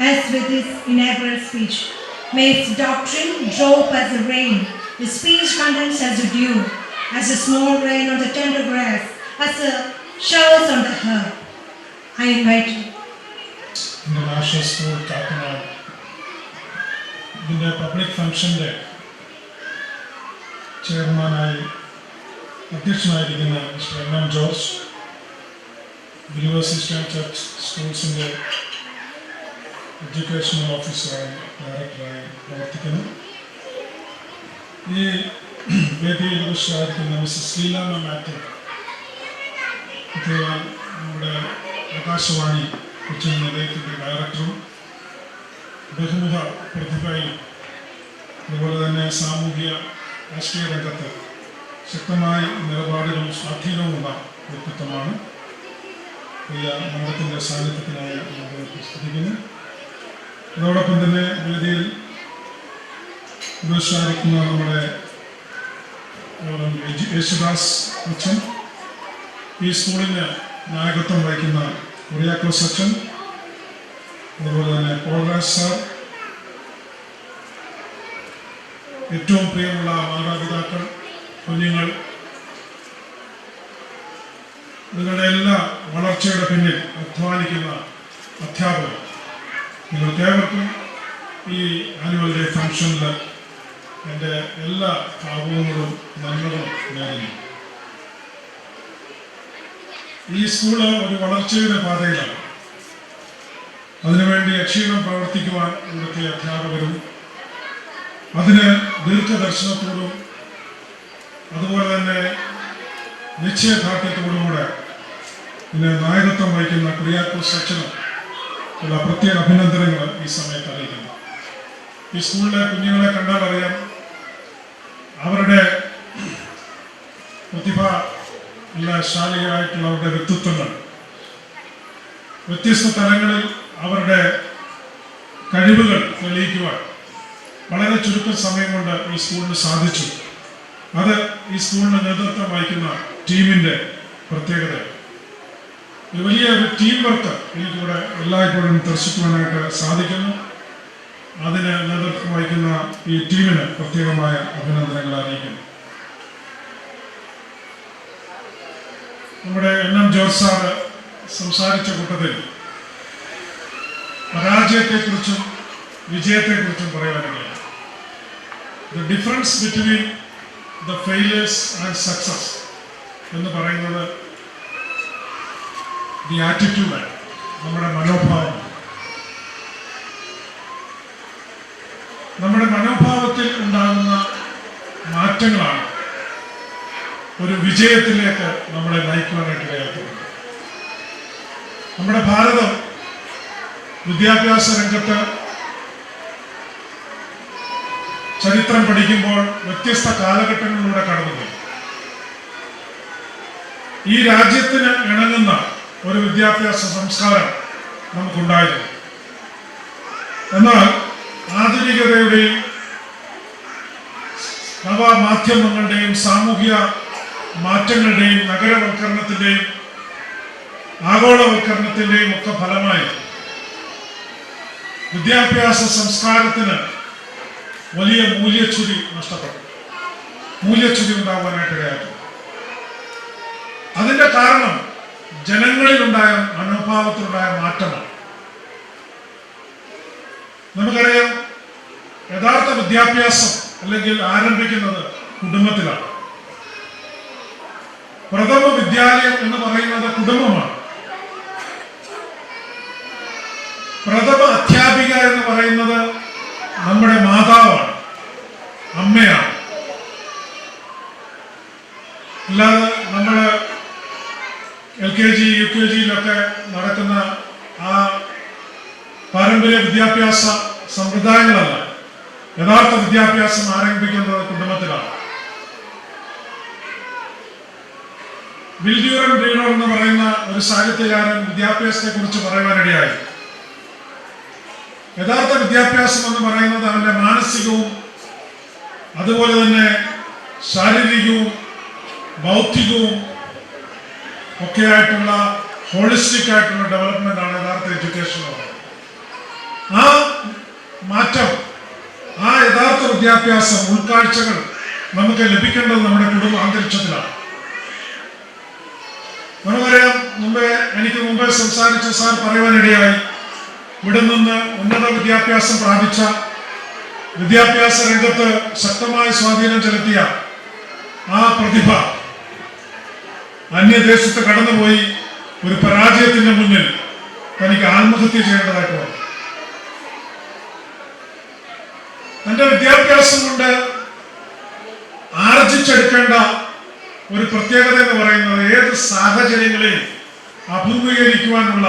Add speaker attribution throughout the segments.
Speaker 1: as with his inaugural speech. May its doctrine drop as the rain, his speech condense as the dew, as a small rain on the tender grass, as the showers on the earth. I invite you.
Speaker 2: International School Kakinad ഇതിൻ്റെ public ഫംഗ്ഷൻ്റെ ചെയർമാനായി അധ്യക്ഷനായിരിക്കുന്ന mister M George, believers Christian church സ്കൂൾസിൻ്റെ educational ഓഫീസറായി ഡയറക്ടറായി പ്രവർത്തിക്കുന്നു. ഈ വേദിയിൽ ഉപസ്ഥിതരായിരിക്കുന്ന മിസ്സസ് ലീലാമ്മ മാത്യു, നമ്മുടെ ആകാശവാണി കൊച്ചി നിലയത്തിൻ്റെ ഡയറക്ടറും ബഹുമുഖ പ്രതിഭയും അതുപോലെ തന്നെ സാമൂഹിക രാഷ്ട്രീയ രംഗത്ത് ശക്തമായ നിലപാടുകളും സ്വാധീനവുമുള്ള വ്യക്തിത്വമാണ്. പ്രിയ മണ്ഡലത്തിൻ്റെ സാന്നിധ്യത്തിനായി സ്തുതിക്കുന്നു. അതോടൊപ്പം തന്നെ വേദിയിൽ ഉപസ്ഥിതരായിരിക്കുന്ന നമ്മുടെ യേശുദാസ് അച്ഛൻ, ഈ സ്കൂളിന് നായകത്വം വഹിക്കുന്ന കുറിയാക്കോസ് അച്ഛൻ, അതുപോലെ തന്നെ പോൾരാജ് സാർ, ഏറ്റവും പ്രിയമുള്ള മാതാപിതാക്കൾ, കുഞ്ഞുങ്ങൾ, നിങ്ങളുടെ എല്ലാ വളർച്ചയുടെ പിന്നിൽ അധ്വാനിക്കുന്ന അധ്യാപകർ, നിങ്ങൾക്കേവർക്കും ഈ ആനുവൽ ഡേ ഫംഗ്ഷനിൽ എൻ്റെ എല്ലാ ഭാവങ്ങളും നന്മകളും നേരുന്നു. ഈ സ്കൂള് ഒരു വളർച്ചയുടെ പാതയിലാണ്. അതിനുവേണ്ടി അക്ഷീണം പ്രവർത്തിക്കുവാൻ ഇവിടുത്തെ അധ്യാപകരും അതിന് ദീർഘദർശനത്തോടും അതുപോലെ തന്നെ നിശ്ചയദാർഢ്യത്തോടുകൂടെ ഇതിന് നായകത്വം വഹിക്കുന്ന കുറിയാക്കോസ് അച്ഛനും ഉള്ള പ്രത്യേക അഭിനന്ദനങ്ങൾ ഈ സമയത്ത് അറിയിക്കുന്നു. ഈ സ്കൂളിലെ കുഞ്ഞുങ്ങളെ കണ്ടാൽ അറിയാം, അവരുടെ പ്രതിഭാശാലികളായിട്ടുള്ള അവരുടെ വ്യക്തിത്വങ്ങൾ, വ്യത്യസ്ത തലങ്ങളിൽ അവരുടെ കഴിവുകൾ തെളിയിക്കുവാൻ വളരെ ചുരുക്കം സമയം കൊണ്ട് ഈ സ്കൂളിന് സാധിച്ചു. അത് ഈ സ്കൂളിന് നേതൃത്വം വഹിക്കുന്ന ടീമിൻ്റെ പ്രത്യേകത. ഒരു വലിയ ടീം വർക്ക് എനിക്കിവിടെ എല്ലായ്പ്പോഴും ദർശിക്കുവാനായിട്ട് സാധിക്കുന്നു. അതിന് നേതൃത്വം വഹിക്കുന്ന ഈ ടീമിന് പ്രത്യേകമായ അഭിനന്ദനങ്ങൾ അറിയിക്കുന്നു. നമ്മുടെ എം ജോർജ് സാറ് സംസാരിച്ച കൂട്ടത്തിൽ പരാജയത്തെക്കുറിച്ചും വിജയത്തെക്കുറിച്ചും പറയാനില്ല. The difference between the failures and success എന്ന് പറയുന്നത് ദി ആറ്റിറ്റ്യൂഡാണ്, നമ്മുടെ മനോഭാവം. നമ്മുടെ മനോഭാവത്തിൽ ഉണ്ടാകുന്ന മാറ്റങ്ങളാണ് ഒരു വിജയത്തിലേക്ക് നമ്മളെ നയിക്കുവാനായിട്ട് ഇടയാക്കുന്നത്. നമ്മുടെ ഭാരതം വിദ്യാഭ്യാസ രംഗത്ത് ചരിത്രം പഠിക്കുമ്പോൾ വ്യത്യസ്ത കാലഘട്ടങ്ങളിലൂടെ കടന്നുപോയി. ഈ രാജ്യത്തിന് ഇണങ്ങുന്ന ഒരു വിദ്യാഭ്യാസ സംസ്കാരം നമുക്കുണ്ടായിരുന്നു. എന്നാൽ ആധുനികതയുടെയും നവമാധ്യമങ്ങളുടെയും സാമൂഹിക മാറ്റങ്ങളുടെയും നഗരവൽക്കരണത്തിൻ്റെയും ആഗോളവൽക്കരണത്തിൻ്റെയും ഒക്കെ ഫലമായി വിദ്യാഭ്യാസ സംസ്കാരത്തിന് വലിയ മൂല്യച്യുതി നഷ്ടപ്പെട്ടു, മൂല്യച്യുതി ഉണ്ടാവാനായിട്ട് ഇടയാക്കി. അതിൻ്റെ കാരണം ജനങ്ങളിലുണ്ടായ മനോഭാവത്തിലുണ്ടായ മാറ്റമാണ്. നമുക്കറിയാം, യഥാർത്ഥ വിദ്യാഭ്യാസം അല്ലെങ്കിൽ ആരംഭിക്കുന്നത് കുടുംബത്തിലാണ്. പ്രഥമ വിദ്യാലയം എന്ന് പറയുന്നത് കുടുംബമാണ്. പ്രഥമ അധ്യാപിക എന്ന് പറയുന്നത് നമ്മുടെ മാതാവാണ്, അമ്മയാണ്. അല്ലാതെ നമ്മൾ LKG UKG നടക്കുന്ന ആ പാരമ്പര്യ വിദ്യാഭ്യാസ സമ്പ്രദായങ്ങളല്ല. യഥാർത്ഥ വിദ്യാഭ്യാസം ആരംഭിക്കുന്നത് കുടുംബത്തിലാണ്. വിൽഡ്യൂറൻ ബ്രീഡർ എന്ന് പറയുന്ന ഒരു സാഹിത്യകാരൻ വിദ്യാഭ്യാസത്തെ കുറിച്ച് പറയുവാനിടയായി. യഥാർത്ഥ വിദ്യാഭ്യാസം എന്ന് പറയുന്നത് അവന്റെ മാനസികവും അതുപോലെ തന്നെ ശാരീരികവും ബൗദ്ധികവും ഒക്കെ ആയിട്ടുള്ള ഹോളിസ്റ്റിക് ആയിട്ടുള്ള ഡെവലപ്മെന്റ് ആണ് യഥാർത്ഥ എഡ്യൂക്കേഷൻ. ആ വിദ്യാഭ്യാസം, ഉൾക്കാഴ്ചകൾ നമുക്ക് ലഭിക്കേണ്ടത് നമ്മുടെ കുടുംബ അന്തരീക്ഷത്തിലാണ്. നമുക്കറിയാം, എനിക്ക് മുമ്പേ സംസാരിച്ച സാർ പറയുവാനിടയായി, ഇവിടെ നിന്ന് ഉന്നത വിദ്യാഭ്യാസം പ്രാപിച്ച, വിദ്യാഭ്യാസ രംഗത്ത് ശക്തമായ സ്വാധീനം ചെലുത്തിയ ആ പ്രതിഭ അന്യദേശത്ത് കടന്നുപോയി ഒരു പരാജയത്തിന്റെ മുന്നിൽ തനിക്ക് ആത്മഹത്യ ചെയ്യേണ്ടതായിട്ട് വന്നു. തന്റെ വിദ്യാഭ്യാസം കൊണ്ട് ആർജിച്ചെടുക്കേണ്ട ഒരു പ്രത്യേകത എന്ന് പറയുന്നത് ഏത് സാഹചര്യങ്ങളെയും അഭിമുഖീകരിക്കുവാനുള്ള,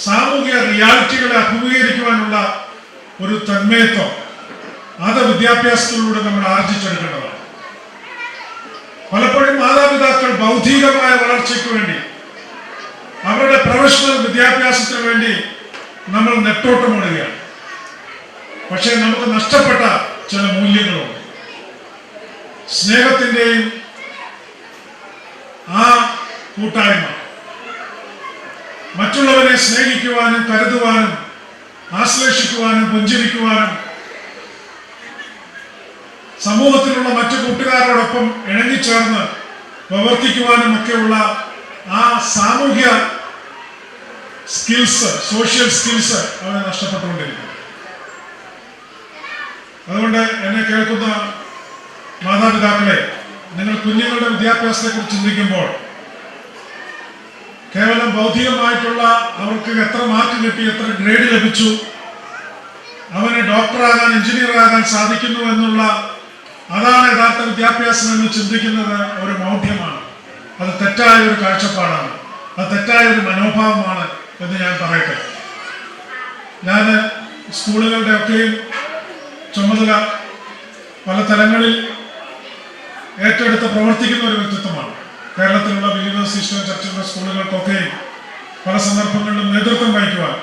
Speaker 2: സാമൂഹിക റിയാലിറ്റികളെ അഭിമുഖീകരിക്കുവാനുള്ള ഒരു തന്മയത്വം, അത് വിദ്യാഭ്യാസത്തിലൂടെ നമ്മൾ ആർജിച്ചെടുക്കേണ്ടതാണ്. പലപ്പോഴും മാതാപിതാക്കൾ ബൗദ്ധികമായ വളർച്ചയ്ക്ക് വേണ്ടി, അവരുടെ പ്രൊഫഷണൽ വിദ്യാഭ്യാസത്തിന് വേണ്ടി നമ്മൾ നെട്ടോട്ടമോടുകയാണ്. പക്ഷേ നമുക്ക് നഷ്ടപ്പെട്ട ചില മൂല്യങ്ങളുണ്ട്. സ്നേഹത്തിൻ്റെയും ആ കൂട്ടായ്മ, മറ്റുള്ളവരെ സ്നേഹിക്കുവാനും കരുതുവാനും ആശ്ലേഷിക്കുവാനും പുഞ്ചിരിക്കുവാനും സമൂഹത്തിലുള്ള മറ്റു കൂട്ടുകാരോടൊപ്പം ഇണങ്ങിച്ചേർന്ന് പ്രവർത്തിക്കുവാനും ഒക്കെയുള്ള ആ സാമൂഹ്യ സ്കിൽസ്, സോഷ്യൽ സ്കിൽസ് അവരെ നഷ്ടപ്പെട്ടുകൊണ്ടിരിക്കുന്നു. അതുകൊണ്ട് എന്നെ കേൾക്കുന്ന മാതാപിതാക്കളെ, നിങ്ങൾ കുഞ്ഞുങ്ങളുടെ വിദ്യാഭ്യാസത്തെക്കുറിച്ച് ചിന്തിക്കുമ്പോൾ കേവലം ബൗദ്ധികമായിട്ടുള്ള അവർക്ക് എത്ര മാർക്ക് കിട്ടി, എത്ര ഗ്രേഡ് ലഭിച്ചു, അവന് ഡോക്ടറാകാൻ, എഞ്ചിനീയറാകാൻ സാധിക്കുന്നു എന്നുള്ള, അതാണ് യഥാർത്ഥ വിദ്യാഭ്യാസം എന്ന് ചിന്തിക്കുന്നത് ഒരു മൗഢ്യമാണ്. അത് തെറ്റായ ഒരു കാഴ്ചപ്പാടാണ്, അത് തെറ്റായ ഒരു മനോഭാവമാണ് എന്ന് ഞാൻ പറയട്ടെ. ഞാൻ സ്കൂളുകളുടെ ഒക്കെയും ചുമതല പല തലങ്ങളിൽ ഏറ്റെടുത്ത് പ്രവർത്തിക്കുന്ന ഒരു വ്യക്തിത്വമാണ്. കേരളത്തിലുള്ള ബിലീവേഴ്സ് ഈസ്റ്റേൺ ചർച്ചിലുള്ള സ്കൂളുകൾക്കൊക്കെയും പല സന്ദർഭങ്ങളിലും നേതൃത്വം വഹിക്കുവാൻ,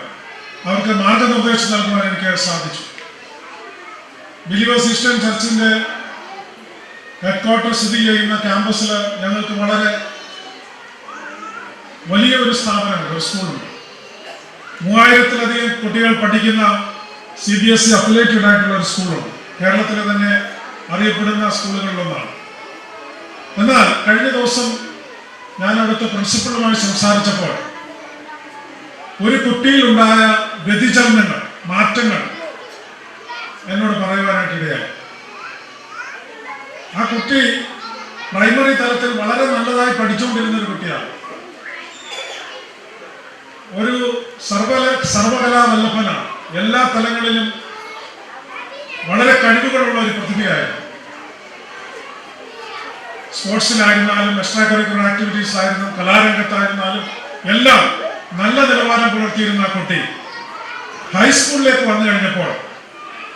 Speaker 2: അവർക്ക് മാർഗനിർദ്ദേശം നൽകുവാൻ എനിക്ക് സാധിച്ചു. ബിലീവേഴ്സ് ഈസ്റ്റേൺ ചർച്ചിന്റെ ഹെഡ്ക്വാർട്ടർ സ്ഥിതി ചെയ്യുന്ന ക്യാമ്പസിൽ ഞങ്ങൾക്ക് വളരെ വലിയ ഒരു സ്ഥാപനമുണ്ട്, ഒരു സ്കൂളുണ്ട്. 3000-ലധികം കുട്ടികൾ പഠിക്കുന്ന CBSE അഫിലിയേറ്റഡ് ആയിട്ടുള്ള ഒരു സ്കൂളുണ്ട്. കേരളത്തിലെ തന്നെ അറിയപ്പെടുന്ന സ്കൂളുകളിലൊന്നാണ്. എന്നാൽ കഴിഞ്ഞ ദിവസം ഞാൻ അവിടുത്തെ പ്രിൻസിപ്പളുമായി സംസാരിച്ചപ്പോൾ ഒരു കുട്ടിയിലുണ്ടായ വ്യതിചലനങ്ങൾ, മാറ്റങ്ങൾ എന്നോട് പറയുവാനായിട്ടിടയായി. ആ കുട്ടി പ്രൈമറി തലത്തിൽ വളരെ നല്ലതായി പഠിച്ചുകൊണ്ടിരുന്ന ഒരു കുട്ടിയാണ്. ഒരു സർവകലാവല്ലഭനാണ്. എല്ലാ തലങ്ങളിലും വളരെ കഴിവുകളുള്ള ഒരു പ്രതിഭയായിരുന്നു. സ്പോർട്സിലായിരുന്നാലും, എക്സ്ട്രാ കരിക്കുലർ ആക്ടിവിറ്റീസ് ആയിരുന്നാലും, കലാരംഗത്തായിരുന്നാലും എല്ലാം നല്ല നിലവാരം പുലർത്തിയിരുന്ന ആ കുട്ടി ഹൈസ്കൂളിലേക്ക് വന്നു കഴിഞ്ഞപ്പോൾ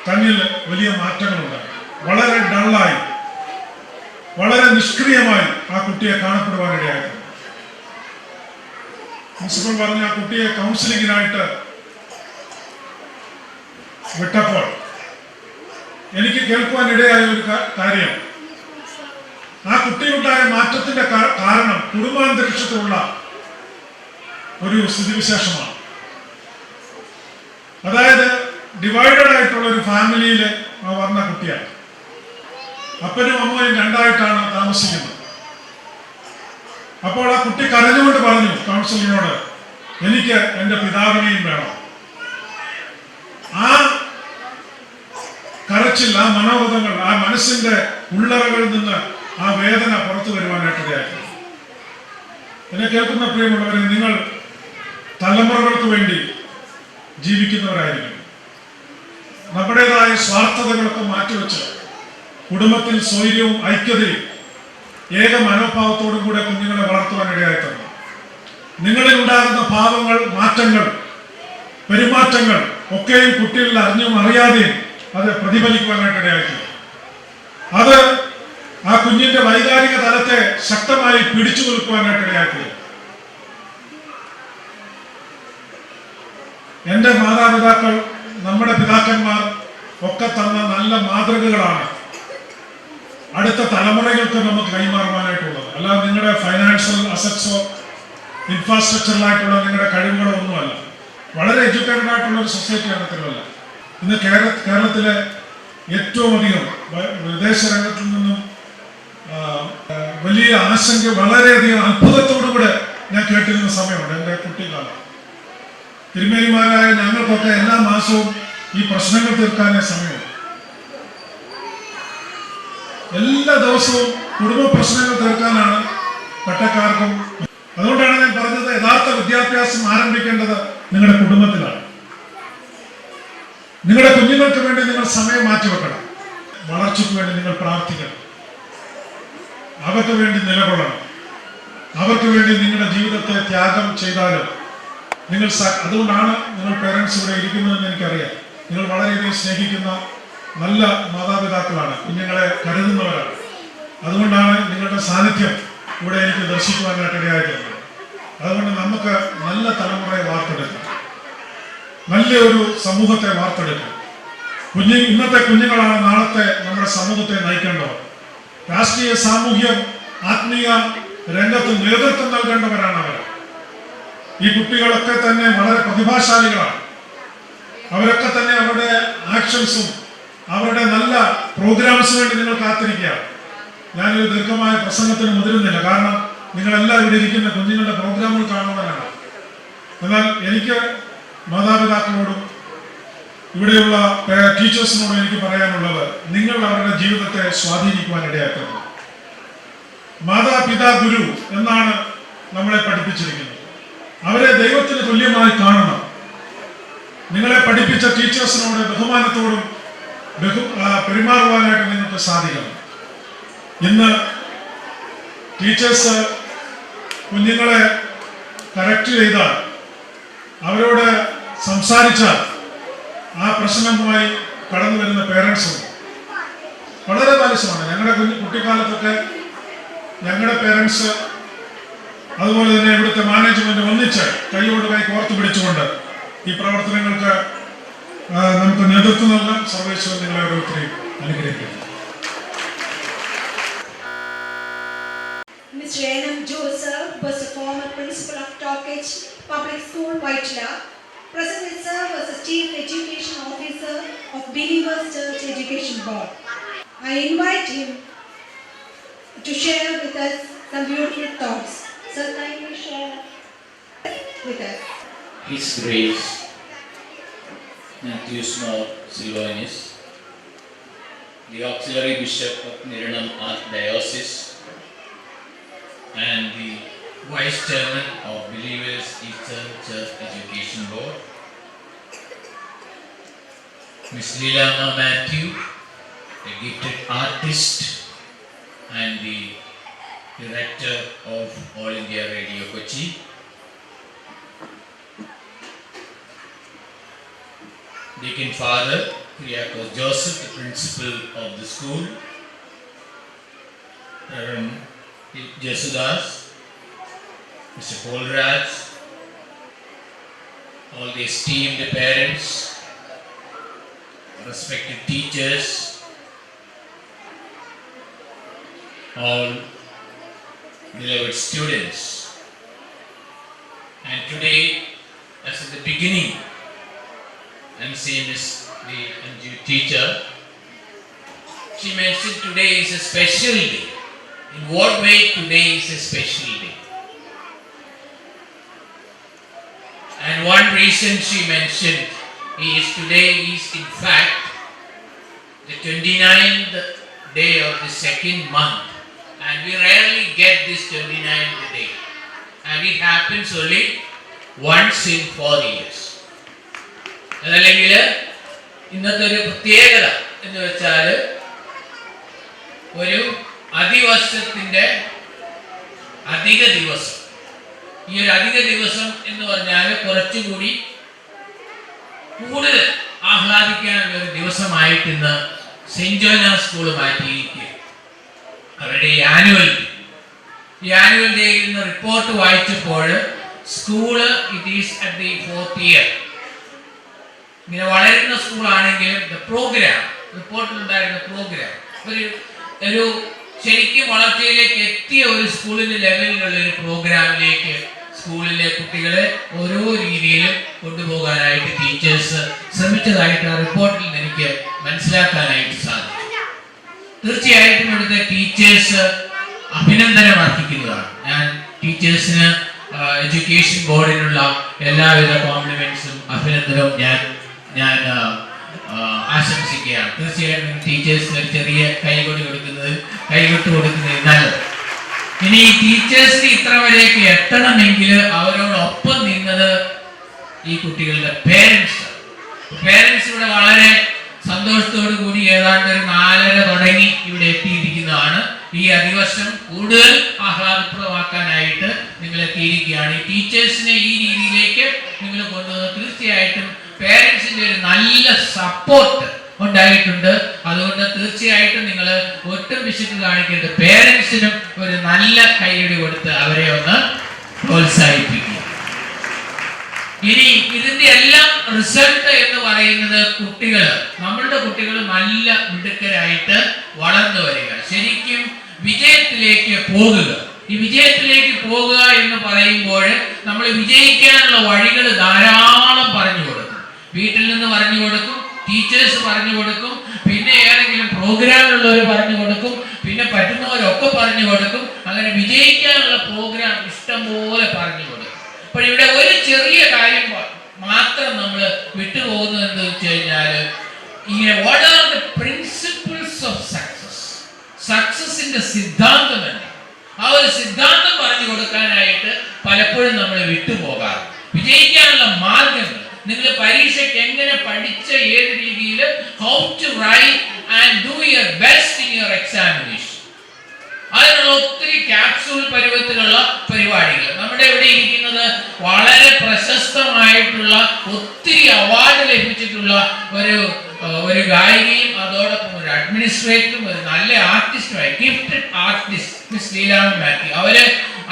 Speaker 2: തന്നിൽ വലിയ മാറ്റങ്ങളുണ്ടായി. വളരെ ഡള്ളായി, വളരെ നിഷ്ക്രിയമായി ആ കുട്ടിയെ കാണപ്പെടുവാനിടയായിരുന്നു. പ്രിൻസിപ്പൽ പറഞ്ഞ ആ കുട്ടിയെ കൗൺസിലിങ്ങിനായിട്ട് വിട്ടപ്പോൾ എനിക്ക് കേൾക്കുവാനിടയായ ഒരു കാര്യം, ആ കുട്ടിയുണ്ടായ മാറ്റത്തിന്റെ കാരണം കുടുംബാന്തരീക്ഷത്തിലുള്ള ഒരു സ്ഥിതിവിശേഷമാണ്. അതായത് ഡിവൈഡഡ് ആയിട്ടുള്ള ഒരു ഫാമിലിയിൽ വന്ന കുട്ടിയാണ്. അപ്പനും അമ്മയും രണ്ടായിട്ടാണ് താമസിക്കുന്നത്. അപ്പോൾ ആ കുട്ടി കരഞ്ഞുകൊണ്ട് പറഞ്ഞു കൗൺസിലിനോട്, എനിക്ക് എൻ്റെ പിതാവിനെയും വേണം. ആ കരച്ചിൽ, ആ മനോഗതങ്ങൾ, ആ മനസ്സിന്റെ ഉള്ളറകളിൽ നിന്ന് ആ വേദന പുറത്തു വരുവാനായിട്ടിടയാക്കി. എന്നെ കേൾക്കുന്ന പ്രിയമുള്ളവരെ, നിങ്ങൾ തലമുറകൾക്ക് വേണ്ടി ജീവിക്കുന്നവരായിരിക്കും. നമ്മുടേതായ സ്വാർത്ഥതകളൊക്കെ മാറ്റിവെച്ച് കുടുംബത്തിൽ സ്വൈര്യവും ഐക്യതയും ഏക മനോഭാവത്തോടും കൂടെ കുഞ്ഞുങ്ങളെ വളർത്തുവാനിടയായിട്ടുണ്ട്. നിങ്ങളിൽ ഉണ്ടാകുന്ന ഭാവങ്ങൾ, മാറ്റങ്ങൾ, പെരുമാറ്റങ്ങൾ ഒക്കെയും കുട്ടികളിൽ അറിഞ്ഞും അറിയാതെയും അത് പ്രതിഫലിക്കുവാനായിട്ടിടയാക്കി. അത് ആ കുഞ്ഞിന്റെ വൈകാരിക തലത്തെ ശക്തമായി പിടിച്ചു നിൽക്കുവാനായിട്ടിടയാക്കി. എൻ്റെ മാതാപിതാക്കൾ, നമ്മുടെ പിതാക്കന്മാർ ഒക്കെ തന്ന നല്ല മാതൃകകളാണ് അടുത്ത തലമുറകൾക്ക് നമുക്ക് കൈമാറുവാനായിട്ടുള്ളത്. അല്ലാതെ നിങ്ങളുടെ ഫൈനാൻഷ്യൽ അസറ്റ്സോ ഇൻഫ്രാസ്ട്രക്ചറിലായിട്ടുള്ള നിങ്ങളുടെ കഴിവുകളോ ഒന്നുമല്ല. വളരെ എഡ്യൂക്കേറ്റഡ് ആയിട്ടുള്ള ഒരു സൊസൈറ്റിയാണ് തിരുവല്ല. ഇന്ന് കേരളത്തിലെ ഏറ്റവും അധികം വിദേശ രംഗത്തിൽ നിന്നും വലിയ ആശങ്ക, വളരെയധികം അത്ഭുതത്തോടുകൂടെ ഞാൻ കേട്ടിരുന്ന സമയമുണ്ട് എൻ്റെ കുട്ടിക്കാലം. തിരുമേനിമാരായ ഞങ്ങൾക്കൊക്കെ എല്ലാ മാസവും ഈ പ്രശ്നങ്ങൾ തീർക്കാനേ സമയമുണ്ട്. എല്ലാ ദിവസവും കുടുംബ പ്രശ്നങ്ങൾ തീർക്കാനാണ് പട്ടക്കാർക്കും. അതുകൊണ്ടാണ് ഞാൻ പറഞ്ഞത്, യഥാർത്ഥ വിദ്യാഭ്യാസം ആരംഭിക്കേണ്ടത് നിങ്ങളുടെ കുടുംബത്തിലാണ്. നിങ്ങളുടെ കുഞ്ഞുങ്ങൾക്ക് വേണ്ടി നിങ്ങൾ സമയം മാറ്റിവെക്കണം. വളർച്ചയ്ക്ക് വേണ്ടി നിങ്ങൾ പ്രാർത്ഥിക്കണം. അവർക്ക് വേണ്ടി നിലകൊള്ളണം. അവർക്ക് വേണ്ടി നിങ്ങളുടെ ജീവിതത്തെ ത്യാഗം ചെയ്താലും നിങ്ങൾ അതുകൊണ്ടാണ് നിങ്ങൾ പേരൻസ് ഇവിടെ ഇരിക്കുന്നതെന്ന് എനിക്കറിയാം. നിങ്ങൾ വളരെയധികം സ്നേഹിക്കുന്ന നല്ല മാതാപിതാക്കളാണ്, കുഞ്ഞുങ്ങളെ കരുതുന്നവരാണ്. അതുകൊണ്ടാണ് നിങ്ങളുടെ സാന്നിധ്യം ഇവിടെ എനിക്ക് ദർശിക്കുവാനായിട്ട് ഇടയായിട്ടുള്ളത്. അതുകൊണ്ട് നമുക്ക് നല്ല തലമുറയെ വാർത്തെടുക്കാം, നല്ലൊരു സമൂഹത്തെ വാർത്തെടുക്കാം. ഇന്നത്തെ കുഞ്ഞുങ്ങളാണ് നാളത്തെ നമ്മുടെ സമൂഹത്തെ നയിക്കേണ്ടവർ. രാഷ്ട്രീയ, സാമൂഹ്യ, ആത്മീയ രംഗത്ത് നേതൃത്വം നൽകേണ്ടവരാണ് അവർ. ഈ കുട്ടികളൊക്കെ തന്നെ വളരെ പ്രതിഭാശാലികളാണ്. അവരൊക്കെ തന്നെ അവരുടെ ആക്ഷൻസും അവരുടെ നല്ല പ്രോഗ്രാംസിന് വേണ്ടി നിങ്ങൾ കാത്തിരിക്കുക. ഞാനൊരു ദീർഘമായ പ്രസംഗത്തിന് മുതിരുന്നില്ല, കാരണം നിങ്ങളെല്ലാം ഇവിടെ ഇരിക്കുന്ന കുഞ്ഞുങ്ങളുടെ പ്രോഗ്രാമുകൾ കാണുവാനാണ്. എന്നാൽ എനിക്ക് മാതാപിതാക്കളോടും ഇവിടെയുള്ള ടീച്ചേഴ്സിനോടും എനിക്ക് പറയാനുള്ളത്, നിങ്ങൾ അവരുടെ ജീവിതത്തെ സ്വാധീനിക്കുവാൻ ഇടയാക്കണം. മാതാപിതാ ഗുരു എന്നാണ് നമ്മളെ പഠിപ്പിച്ചിരിക്കുന്നത്. അവരെ ദൈവത്തിന് തുല്യമായി കാണണം. നിങ്ങളെ പഠിപ്പിച്ച ടീച്ചേഴ്സിനോട് ബഹുമാനത്തോടും പെരുമാറുവാനായിട്ട് നിങ്ങൾക്ക് സാധിക്കണം. ഇന്ന് ടീച്ചേഴ്സ് കുഞ്ഞുങ്ങളെ കറക്റ്റ് ചെയ്താൽ, അവരോട് സംസാരിച്ചാൽ, ആ പ്രശ്നവുമായി കടന്നു വരുന്ന പേരൻസും വളരെ ബാലിശമാണ്. ഞങ്ങളുടെ കുട്ടിക്കാലത്തൊക്കെ ഞങ്ങളുടെ പേരൻസ്, അതുപോലെ തന്നെ ഇവിടുത്തെ മാനേജ്മെന്റ് ഒന്നിച്ച് കൈയോട് കൈ കോർത്തു പിടിച്ചുകൊണ്ട് ഈ പ്രവർത്തനങ്ങൾക്ക് നമുക്ക് നേതൃത്വം നൽകാം. സർവേശ്വരൻ നിങ്ങളെ ഓരോരുത്തരെയും അനുഗ്രഹിക്കുന്നു.
Speaker 1: Ms. Renam Joseph was the former principal of Torkage Public School, Whitela. Presently serves as the Chief Education Officer of Believers Church Education Board. I invite him to share with us some beautiful thoughts. Sir, kindly share with us.
Speaker 3: His Grace Matthew Small Silvanus, the Auxiliary Bishop of Niranam Archdiocese and the Vice Chairman of Believers Eastern Church Education Board, Miss Leelama Matthew, a gifted artist and the Director of All India Radio Kochi, Deacon Father Kyriakos Joseph, the principal of the school, Reverend Jesudas, Mr. Paul Raj, all the esteemed parents, respected teachers, all beloved students. And today, as at the beginning, MC Miss the NGO teacher, she mentioned today is a special day. In what way today is a special day? And one reason she mentioned is today is in fact the 29th day of the second month, and we rarely get this 29th day, and it happens only once in 4 years. അതല്ലെങ്കിൽ ഇന്നത്തെ ഒരു പ്രത്യേകത എന്ന് വെച്ചാൽ ഒരു അധിവർഷത്തിൻ്റെ അധിക ദിവസം. ഈ ഒരു അധിക ദിവസം എന്ന് പറഞ്ഞാൽ കുറച്ചുകൂടി കൂടുതൽ ആഹ്ലാദിക്കാനുള്ള ഒരു ദിവസമായിട്ട് ഇന്ന് സെന്റ് ജോനാസ് സ്കൂൾ മാറ്റിയിരിക്കുക. അവരുടെ ഈ ആനുവൽ ഡേയിൽ നിന്ന് റിപ്പോർട്ട് വായിച്ചപ്പോൾ school it is at the 4th year. ഇങ്ങനെ വളരുന്ന സ്കൂളാണെങ്കിലും പ്രോഗ്രാം റിപ്പോർട്ടിലുണ്ടായിരുന്ന പ്രോഗ്രാം ഒരു ശരിക്കും വളർച്ചയിലേക്ക് എത്തിയ ഒരു സ്കൂളിന്റെ ലെവലിലുള്ള ഒരു പ്രോഗ്രാമിലേക്ക് സ്കൂളിലെ കുട്ടികളെ ഓരോ രീതിയിലും കൊണ്ടുപോകാനായിട്ട് ടീച്ചേഴ്സ് ശ്രമിച്ചതായിട്ട് ആ റിപ്പോർട്ടിൽ നിന്ന് എനിക്ക് മനസ്സിലാക്കാനായിട്ട് സാധിച്ചു. തീർച്ചയായിട്ടും ഇവിടുത്തെ ടീച്ചേഴ്സ് അഭിനന്ദനം അർഹിക്കുന്നതാണ്. ഞാൻ ടീച്ചേഴ്സിന് എഡ്യൂക്കേഷൻ ബോർഡിനുള്ള എല്ലാവിധ കോംപ്ലിമെന്റ്സും അഭിനന്ദനവും ഞാൻ ആശംസിക്കുകയാണ്. തീർച്ചയായിട്ടും ടീച്ചേഴ്സിന് ഒരു ചെറിയ കൈകൊട്ട് കൊടുക്കുന്നത് നല്ലത്. ഇനി ഈ ടീച്ചേഴ്സിന് ഇത്ര വരെയൊക്കെ എത്തണമെങ്കിൽ അവരോടൊപ്പം നിന്നത് ഈ കുട്ടികളുടെ പേരൻസ് ഇവിടെ വളരെ സന്തോഷത്തോടു കൂടി ഏതാണ്ട് ഒരു 4:30 തുടങ്ങി ഇവിടെ എത്തിയിരിക്കുന്നതാണ്. ഈ അധിവർഷം കൂടുതൽ ആഹ്ലാദപ്രദമാക്കാനായിട്ട് നിങ്ങൾ എത്തിയിരിക്കുകയാണ്. ഈ ടീച്ചേഴ്സിനെ ഈ രീതിയിലേക്ക് നിങ്ങൾ കൊണ്ടുവന്ന് തീർച്ചയായിട്ടും പേരൻസിന്റെ ഒരു നല്ല സപ്പോർട്ട് ഉണ്ടായിട്ടുണ്ട്. അതുകൊണ്ട് തീർച്ചയായിട്ടും നിങ്ങൾ ഒട്ടും വിശുദ്ധ കാണിക്കേണ്ട പേരൻസിനും ഒരു നല്ല കൈയടി കൊടുത്ത് അവരെ ഒന്ന് പ്രോത്സാഹിപ്പിക്കുക. ഇനി ഇതിന്റെ എല്ലാം റിസൾട്ട് എന്ന് പറയുന്നത് നമ്മളുടെ കുട്ടികൾ നല്ല മിടുക്കരായിട്ട് വളർന്നു വരിക, ശരിക്കും വിജയത്തിലേക്ക് പോകുക. ഈ വിജയത്തിലേക്ക് പോകുക എന്ന് പറയുമ്പോൾ നമ്മൾ വിജയിക്കാനുള്ള വഴികൾ ധാരാളം പറഞ്ഞു കൊടുക്കും. വീട്ടിൽ നിന്ന് പറഞ്ഞു കൊടുക്കും, ടീച്ചേഴ്സ് പറഞ്ഞു കൊടുക്കും, പിന്നെ ഏതെങ്കിലും പ്രോഗ്രാമിലുള്ളവർ പറഞ്ഞു കൊടുക്കും, പിന്നെ പറ്റുന്നവരൊക്കെ പറഞ്ഞു കൊടുക്കും. അങ്ങനെ വിജയിക്കാനുള്ള പ്രോഗ്രാം ഇഷ്ടംപോലെ പറഞ്ഞു കൊടുക്കും. അപ്പോൾ ഇവിടെ ഒരു ചെറിയ കാര്യം മാത്രം നമ്മൾ വിട്ടുപോകുന്നത് എന്താ വെച്ച് കഴിഞ്ഞാൽ, what are the principles of സക്സസിന്റെ സിദ്ധാന്തം എന്താ? ആ ഒരു സിദ്ധാന്തം പറഞ്ഞു കൊടുക്കാനായിട്ട് പലപ്പോഴും നമ്മൾ വിട്ടുപോകാറ്. വിജയിക്കാനുള്ള മാർഗങ്ങൾ, നിങ്ങൾ പരീക്ഷയ്ക്ക് എങ്ങനെ പഠിച്ച ഏത് രീതിയിൽ, how to write and do your best in your examination, അതിനുള്ള ഒത്തിരി ക്യാപ്സൂൾ പരുവത്തിലുള്ള പരിപാടികൾ. നമ്മുടെ ഇവിടെ ഇരിക്കുന്നത് വളരെ പ്രശസ്തമായിട്ടുള്ള ഒത്തിരി അവാർഡ് ലഭിച്ചിട്ടുള്ള ഒരു ഗായികയും അതോടൊപ്പം ഒരു അഡ്മിനിസ്ട്രേറ്ററും ഒരു നല്ല ആർട്ടിസ്റ്റുമായി, gifted artist miss Leelamma Mathew. അവര്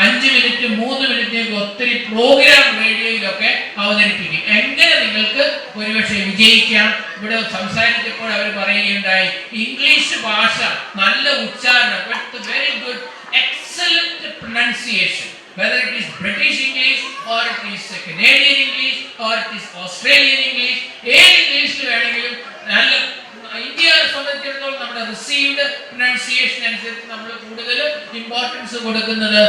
Speaker 3: 5 മിനിറ്റ് 3 മിനിറ്റിലേക്ക് ഒത്തിരി പ്രോഗ്രാം റേഡിയോയിലൊക്കെ അവതരിപ്പിക്കും. എങ്ങനെ നിങ്ങൾക്ക് ഒരുപക്ഷെ വിജയിക്കാം. ഇവിടെ സംസാരിച്ചപ്പോൾ അവർ പറയുകയുണ്ടായി, ഇംഗ്ലീഷ് ഭാഷ നല്ല ഉച്ചാരണം, very good excellent pronunciation, whether it is British English or it is Canadian English or it is Australian English, ഏത് ഇംഗ്ലീഷിൽ വേണമെങ്കിലും നല്ല. ഇന്ത്യയെ സംബന്ധിച്ചിടത്തോളം നമ്മുടെ റിസീവ്ഡ് പ്രൊനൗൺസിയേഷൻ അനുസരിച്ച് നമ്മൾ കൂടുതൽ ഇമ്പോർട്ടൻസ് കൊടുക്കുന്നത്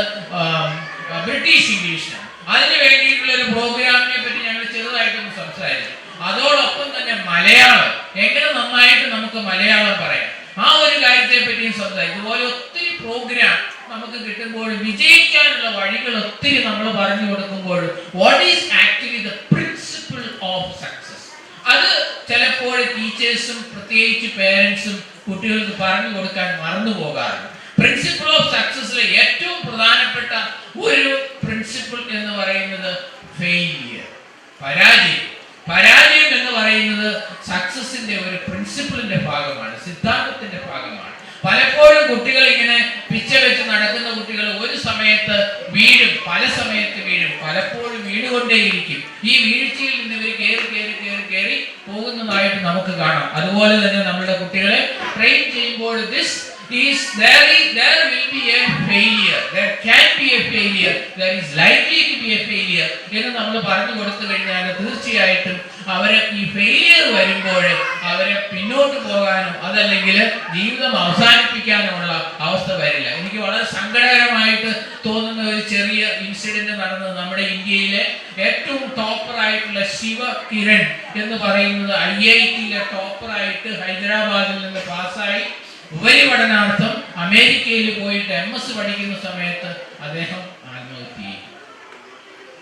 Speaker 3: ബ്രിട്ടീഷ് ഇംഗ്ലീഷിനാണ്. അതിന് വേണ്ടിയിട്ടുള്ള ഒരു പ്രോഗ്രാമിനെ പറ്റി ഞങ്ങൾ ചെറുതായിട്ടൊന്ന് സംസാരിച്ചു. അതോടൊപ്പം തന്നെ മലയാളം എങ്ങനെ നന്നായിട്ട് നമുക്ക് മലയാളം പറയാം, ആ ഒരു കാര്യത്തെ പറ്റിയും സംസാരിക്കും. ഇതുപോലെ ഒത്തിരി പ്രോഗ്രാം നമുക്ക് കിട്ടുമ്പോൾ വിജയിക്കാനുള്ള വഴികൾ ഒത്തിരി നമ്മൾ പറഞ്ഞു കൊടുക്കുമ്പോൾ what is actually the principle of success, അത് ചിലപ്പോൾ ടീച്ചേഴ്സും പ്രത്യേകിച്ച് പേരൻസും കുട്ടികൾക്ക് പറഞ്ഞു കൊടുക്കാൻ മറന്നു പോകാറുണ്ട്. പ്രിൻസിപ്പിൾ ഓഫ് സക്സസിലെ ഏറ്റവും പ്രധാനപ്പെട്ട ഒരു പ്രിൻസിപ്പിൾ എന്ന് പറയുന്നത് ഫെയിലിയർ, പരാജയം എന്ന് പറയുന്നത് സക്സസിന്റെ ഒരു പ്രിൻസിപ്പിളിന്റെ ഭാഗമാണ്, സിദ്ധാന്തത്തിന്റെ ഭാഗമാണ്. പലപ്പോഴും കുട്ടികൾ ഇങ്ങനെ പിച്ച വെച്ച് നടക്കുന്ന കുട്ടികൾ ഒരു സമയത്ത് വീഴും, പല സമയത്ത് വീഴും, പലപ്പോഴും വീണുകൊണ്ടേയിരിക്കും. ഈ വീഴ്ചയിൽ നിന്ന് ഇവർ കയറി പോകുന്നതായിട്ട് നമുക്ക് കാണാം. അതുപോലെ തന്നെ നമ്മുടെ കുട്ടികളെ ട്രെയിൻ ചെയ്യുമ്പോൾ there will be a failure, there can be a failure, there is likely to be a failure എന്ന് നമ്മൾ പറഞ്ഞു കൊടുത്തു കഴിഞ്ഞാൽ തീർച്ചയായിട്ടും അവരെ ഈ ഫെയിലിയർ വരുമ്പോൾ അവരെ പിന്നോട്ട് പോകാനും അതല്ലെങ്കിൽ ജീവിതം അവസാനിപ്പിക്കാനുമുള്ള അവസ്ഥ വരില്ല. എനിക്ക് വളരെ സങ്കടകരമായിട്ട് തോന്നുന്ന ഒരു ചെറിയ ഇൻസിഡന്റ് നടന്നത് നമ്മുടെ ഇന്ത്യയിലെ ഏറ്റവും ടോപ്പറായിട്ടുള്ള ശിവ കിരൺ എന്ന് പറയുന്നത് IIT-യിലെ ടോപ്പറായിട്ട് ഹൈദരാബാദിൽ നിന്ന് പാസ്സായി ഉപരിപഠനാർത്ഥം അമേരിക്കയിൽ പോയിട്ട് MS പഠിക്കുന്ന സമയത്ത് അദ്ദേഹം ആത്മഹത്യ ചെയ്തു.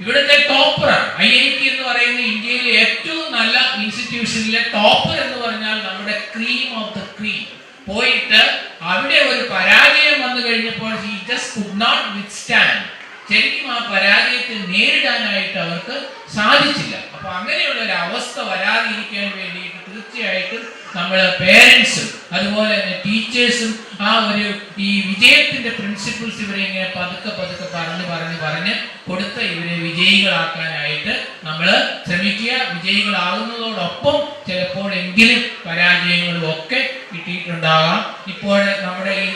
Speaker 3: ഇവിടുത്തെ ടോപ്പറാണ്. IIT എന്ന് പറയുന്ന ഇന്ത്യയിലെ ഏറ്റവും നല്ല ഇൻസ്റ്റിറ്റ്യൂഷനിലെ ടോപ്പർ എന്ന് പറഞ്ഞാൽ നമ്മുടെ ക്രീം ഓഫ് ദ ക്രീം. പോയിട്ട് അവിടെ ഒരു പരാജയം വന്നു കഴിഞ്ഞപ്പോൾ he just could not withstand. ശരിക്കും ആ പരാജയത്തെ നേരിടാനായിട്ട് അവർക്ക് സാധിച്ചില്ല. അപ്പൊ അങ്ങനെയുള്ള ഒരു അവസ്ഥ വരാതിരിക്കാൻ വേണ്ടിയിട്ട് തീർച്ചയായിട്ടും നമ്മൾ പേരൻസും അതുപോലെ തന്നെ ടീച്ചേഴ്സും ഈ വിജയത്തിന്റെ പ്രിൻസിപ്പിൾസ് ഇവരെ ഇങ്ങനെ പതുക്കെ പറഞ്ഞ് കൊടുത്ത് ഇവരെ വിജയികളാക്കാനായിട്ട് നമ്മൾ ശ്രമിക്കുക. വിജയികളാകുന്നതോടൊപ്പം ചിലപ്പോഴെങ്കിലും പരാജയങ്ങളും ഒക്കെ കിട്ടിയിട്ടുണ്ടാകാം. ഇപ്പോൾ നമ്മുടെ ഈ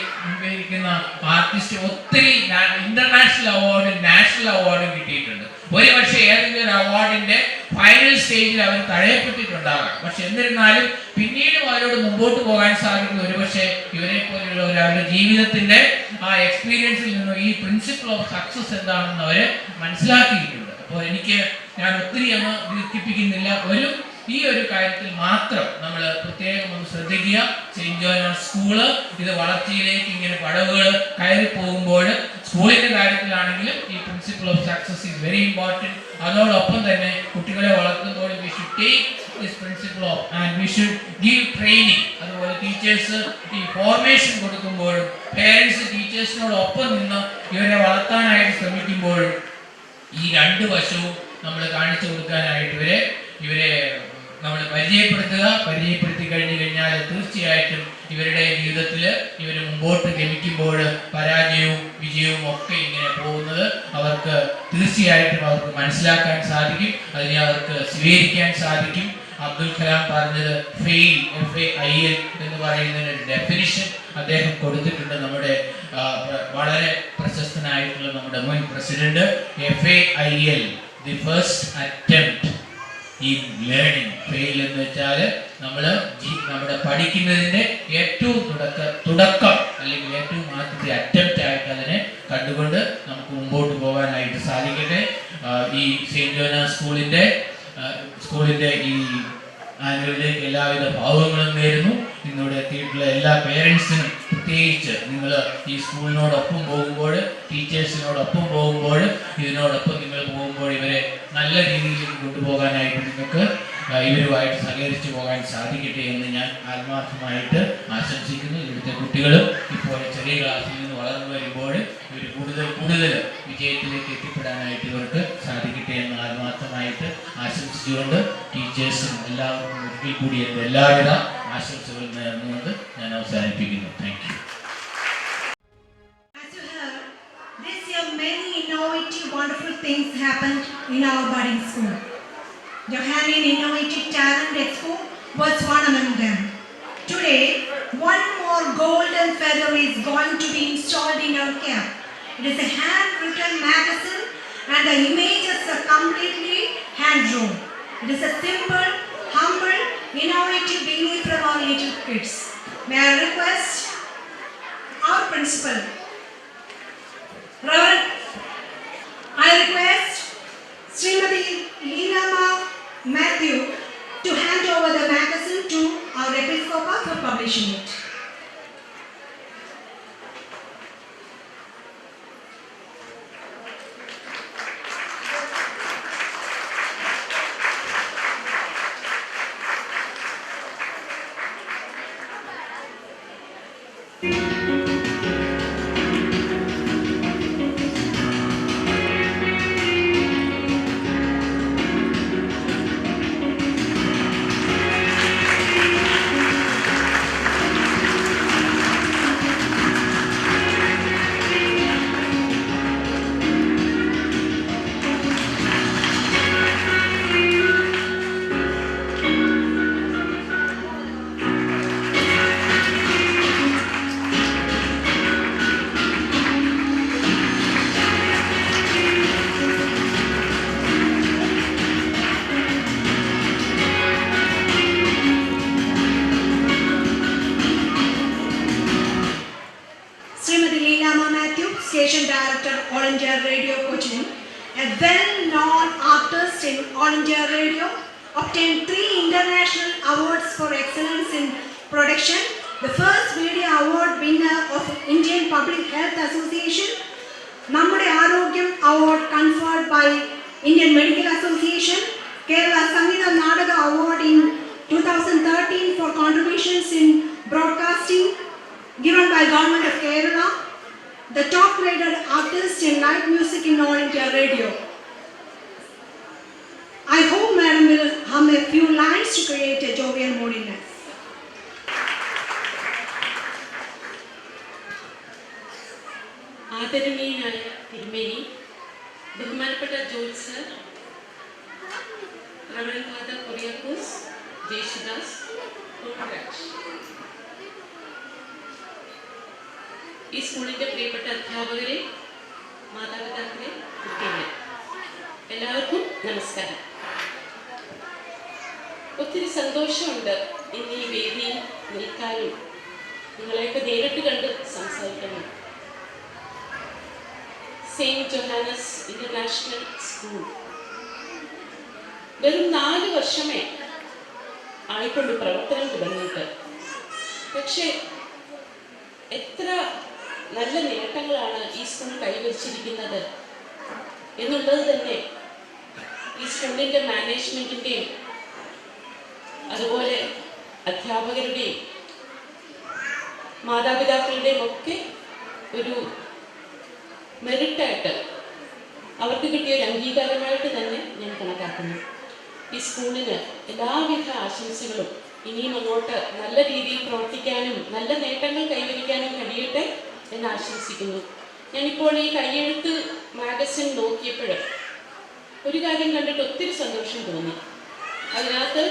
Speaker 3: ഇരിക്കുന്ന ആർട്ടിസ്റ്റ് ഒത്തിരി ഇന്റർനാഷണൽ അവാർഡും നാഷണൽ അവാർഡും കിട്ടിയിട്ടുണ്ട്. ഒരു പക്ഷേ ഏതെങ്കിലും ഒരു അവാർഡിന്റെ ഫൈനൽ സ്റ്റേജിൽ അവർ തഴയപ്പെട്ടിട്ടുണ്ടാകാം. പക്ഷെ എന്നിരുന്നാലും പിന്നീടും അവരോട് മുമ്പോട്ട് പോകാൻ സാധിക്കും. ഒരുപക്ഷെ ഇവരെ പോലെയുള്ളവർ അവരുടെ ജീവിതത്തിന്റെ ആ എക്സ്പീരിയൻസിൽ നിന്നും ഈ പ്രിൻസിപ്പിൾ ഓഫ് സക്സസ് എന്താണെന്ന് അവർ മനസ്സിലാക്കിയിട്ടുണ്ട്. അപ്പോൾ ഞാൻ ഒത്തിരി അങ്ങ് ദീർഘിപ്പിക്കുന്നില്ല. ഈ ഒരു കാര്യത്തിൽ മാത്രം നമ്മൾ പ്രത്യേകം ഒന്ന് ശ്രദ്ധിക്കുക. സെയിന്റ് ജോസഫ് സ്കൂള് ഇത് വളർച്ചയിലേക്ക് ഇങ്ങനെ പടവുകൾ കയറി പോകുമ്പോൾ സ്കൂളിന്റെ കാര്യത്തിലാണെങ്കിലും ഈ principle of success is very important. അതോടൊപ്പം തന്നെ കുട്ടികളെ വളർത്തുമ്പോൾ we should take this principle of and we should give training. അതുപോലെ ടീച്ചേഴ്സ് ഈ ഫോർമേഷൻ കൊടുക്കുമ്പോഴും പേരൻസ് ടീച്ചേഴ്സിനോടൊപ്പം നിന്ന് ഇവരെ വളർത്താനായിട്ട് ശ്രമിക്കുമ്പോഴും ഈ രണ്ട് വശവും നമ്മൾ കാണിച്ചു കൊടുക്കാനായിട്ട് ഇവരെ നമ്മൾ പരിചയപ്പെടുത്തി കഴിഞ്ഞു കഴിഞ്ഞാൽ തീർച്ചയായിട്ടും ഇവരുടെ ജീവിതത്തിൽ ഇവർ മുമ്പോട്ട് ഗമിക്കുമ്പോൾ പരാജയവും വിജയവും ഒക്കെ ഇങ്ങനെ പോകുന്നത് അവർക്ക് തീർച്ചയായിട്ടും അവർക്ക് മനസ്സിലാക്കാൻ സാധിക്കും. അതിനെ അവർക്ക് സ്വീകരിക്കാൻ സാധിക്കും. അബ്ദുൽ കലാം പറഞ്ഞത് ഫെയിൽ, FAIL എന്ന് പറയുന്നതിന് ഡെഫിനിഷൻ അദ്ദേഹം കൊടുത്തിട്ടുണ്ട്. നമ്മുടെ വളരെ പ്രശസ്തനായിട്ടുള്ള നമ്മുടെ മുൻ president. FAIL, the first attempt in learning. Fail എന്ന് വെച്ചാൽ നമ്മുടെ പഠിക്കുന്നതിന്റെ ഏറ്റവും തുടക്കം അല്ലെങ്കിൽ ഏറ്റവും ആദ്യത്തെ അറ്റംപ്റ്റ് ആയിട്ട് അതിനെ കണ്ടുകൊണ്ട് നമുക്ക് മുമ്പോട്ട് പോകാനായിട്ട് സാധിക്കട്ടെ. ഈ സെയിന്റ് ജോസഫ് സ്കൂളിന്റെ ഈ ആനുവലിലേക്ക് എല്ലാവിധ ഭാവങ്ങളും നേരുന്നു. ഇന്നിവിടെ എത്തിയിട്ടുള്ള എല്ലാ പേരൻസിനും പ്രത്യേകിച്ച് നിങ്ങൾ ഈ സ്കൂളിനോടൊപ്പം പോകുമ്പോൾ, ടീച്ചേഴ്സിനോടൊപ്പം പോകുമ്പോൾ, ഇതിനോടൊപ്പം നിങ്ങൾ പോകുമ്പോൾ ഇവരെ നല്ല രീതിയിൽ കൊണ്ടുപോകാനായിട്ട് നിങ്ങൾക്ക് ഇവരുമായിട്ട് സഹകരിച്ചു പോകാൻ സാധിക്കട്ടെ എന്ന് ഞാൻ ആത്മാർത്ഥമായിട്ട് ആശംസിക്കുന്നു. ഇവിടുത്തെ കുട്ടികളും ഇപ്പോൾ ചെറിയ ക്ലാസ്സിൽ നിന്ന് വളർന്നു വരുമ്പോൾ ഇവർ കൂടുതൽ വിജയത്തിലേക്ക് എത്തിപ്പെടാനായിട്ട് ഇവർക്ക് സാധിക്കട്ടെ എന്ന് ആത്മാർത്ഥമായിട്ട് ആശംസിച്ചുകൊണ്ട് ടീച്ചേഴ്സും എല്ലാവർക്കും ഒരിക്കൽ കൂടി എൻ്റെ എല്ലാവിധ ആശംസകളും നേർന്നുകൊണ്ട് ഞാൻ അവസാനിപ്പിക്കുന്നു. Thank you.
Speaker 1: As you heard, this year many innovative, wonderful things happened in our budding school. Johannine Innovative Talent Expo was one among them. Today, one more golden feather is going to be installed in our cap. It is a handwritten magazine and the images are completely hand-drawn. It is a simple, humble, innovative beginning from our little kids. May I request our principal, Reverend, I request Srimati Leelama Matthew to hand over the magazine to our Episcopal for publishing it. Station Director, All India Radio Cochin, a well-known artist in All India Radio, obtained 3 international awards for excellence in production. The first Media Award winner of Indian Public Health Association, Nammude Arogyam Award conferred by Indian Medical Association, Kerala Sangeetha Nadaka Award in 2013 for contributions in broadcasting given by Government of Kerala, the top graded artist in live music in All India Radio. I hope Madam will hum a few lines to create a jovial moodiness.
Speaker 4: ആദരണീയനായ തിരുമേനി, ബഹുമാനപ്പെട്ട George sir, reverend father Kuriakose, Jayesudas, congrat, ഈ സ്കൂളിൻ്റെ പ്രിയപ്പെട്ട അധ്യാപകരെ, മാതാപിതാക്കളെ, കുട്ടികളെ, എല്ലാവർക്കും നമസ്കാരം. ഒത്തിരി സന്തോഷമുണ്ട് ഇന്ന് ഈ വേദിയിൽ നിൽക്കാനും നിങ്ങളെയൊക്കെ നേരിട്ട് കണ്ട് സംസാരിക്കണം. സെയിൻറ്റ് ജോഹാനസ് ഇന്റർനാഷണൽ സ്കൂൾ വെറും 4 വർഷമേ ആയിക്കൊണ്ട് പ്രവർത്തനം തുടങ്ങിയിട്ട്. പക്ഷേ എത്ര നല്ല നേട്ടങ്ങളാണ് ഈ സ്കൂൾ കൈവരിച്ചിരിക്കുന്നത് എന്നുള്ളത് തന്നെ ഈ സ്കൂളിൻ്റെ മാനേജ്മെൻറ്റിൻ്റെയും അതുപോലെ അധ്യാപകരുടെയും മാതാപിതാക്കളുടെയും ഒക്കെ ഒരു മെറിറ്റായിട്ട് അവർക്ക് കിട്ടിയ ഒരു അംഗീകാരമായിട്ട് തന്നെ ഞാൻ കണക്കാക്കുന്നു. ഈ സ്കൂളിന് എല്ലാവിധ ആശംസകളും. ഇനിയും അങ്ങോട്ട് നല്ല രീതിയിൽ പ്രവർത്തിക്കാനും നല്ല നേട്ടങ്ങൾ കൈവരിക്കാനും കഴിയട്ടെ എന്ന് ആശംസിക്കുന്നു. ഞാനിപ്പോൾ ഈ കയ്യെഴുത്ത് മാഗസിൻ നോക്കിയപ്പോൾ ഒരു കാര്യം കണ്ടിട്ട് ഒത്തിരി സന്തോഷം തോന്നി. അതിനകത്ത്